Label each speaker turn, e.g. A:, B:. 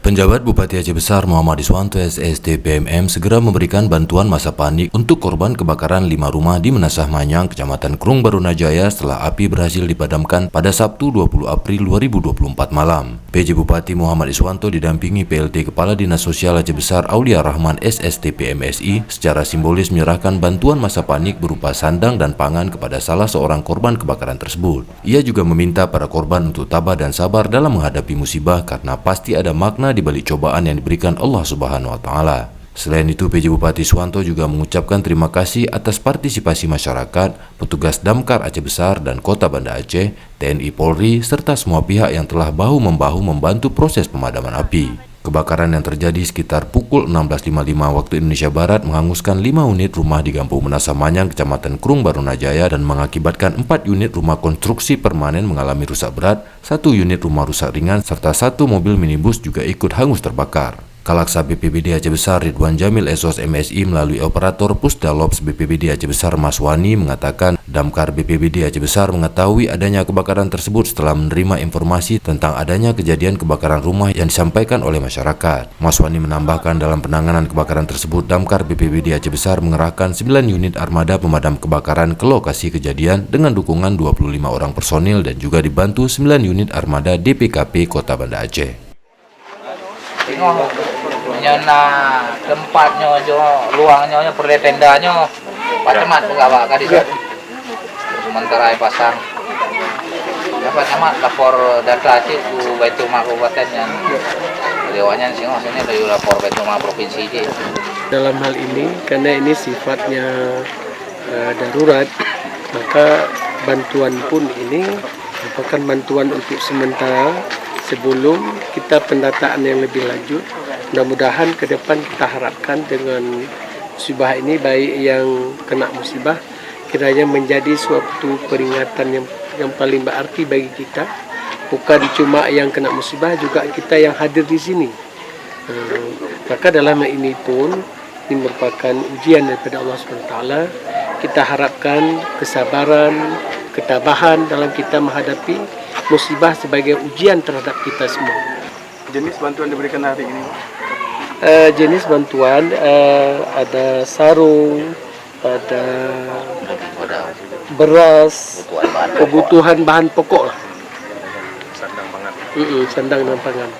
A: Penjabat Bupati Aceh Besar Muhammad Iswanto SST PMM segera memberikan bantuan masa panik untuk korban kebakaran 5 rumah di Menasah Manyang, Kecamatan Krung Barunajaya setelah api berhasil dipadamkan pada Sabtu 20 April 2024 malam. PJ Bupati Muhammad Iswanto didampingi PLT Kepala Dinas Sosial Aceh Besar Aulia Rahman SST PMSI secara simbolis menyerahkan bantuan masa panik berupa sandang dan pangan kepada salah seorang korban kebakaran tersebut. Ia juga meminta para korban untuk tabah dan sabar dalam menghadapi musibah karena pasti ada makna di balik cobaan yang diberikan Allah Subhanahu wa Ta'ala. Selain itu, PJ Bupati Iswanto juga mengucapkan terima kasih atas partisipasi masyarakat, petugas Damkar Aceh Besar dan Kota Banda Aceh, TNI Polri, serta semua pihak yang telah bahu-membahu membantu proses pemadaman api. Kebakaran yang terjadi sekitar pukul 16.55 waktu Indonesia Barat menghanguskan 5 unit rumah di Kampung Menasah Manyang, Kecamatan Krung Barunajaya dan mengakibatkan 4 unit rumah konstruksi permanen mengalami rusak berat, 1 unit rumah rusak ringan, serta 1 mobil minibus juga ikut hangus terbakar. Kalaksa BPBD Aceh Besar Ridwan Jamil SOS MSI melalui operator Pusdalops BPBD Aceh Besar Mas Wani mengatakan Damkar BPBD Aceh Besar mengetahui adanya kebakaran tersebut setelah menerima informasi tentang adanya kejadian kebakaran rumah yang disampaikan oleh masyarakat. Mas Wani menambahkan dalam penanganan kebakaran tersebut Damkar BPBD Aceh Besar mengerahkan 9 unit armada pemadam kebakaran ke lokasi kejadian dengan dukungan 25 orang personil dan juga dibantu 9 unit armada DPKP Kota Banda Aceh.
B: Nyona tempatnya jo luangnya perle tendanya pacemat pegawai ka di situ sementara pasang dapat nyamat lapor data sih ku Baitul Mal kabupatennya dewanya sih maksudnya dari lapor Baitul Mal provinsi sih.
C: Dalam hal ini karena ini sifatnya darurat, maka bantuan pun ini merupakan bantuan untuk sementara sebelum kita pendataan yang lebih lanjut. Mudah-mudahan ke depan kita harapkan dengan musibah ini, baik yang kena musibah kiranya menjadi suatu peringatan yang paling berarti bagi kita. Bukan cuma yang kena musibah, juga kita yang hadir di sini. Maka dalam hal ini pun ini merupakan ujian daripada Allah SWT. Kita harapkan kesabaran, ketabahan dalam kita menghadapi musibah sebagai ujian terhadap kita semua.
D: Jenis bantuan diberikan hari ini?
C: Jenis bantuan ada sarung, ada beras, kebutuhan bahan pokok lah.
D: Sandang pangan.
C: Sandang dan pangan.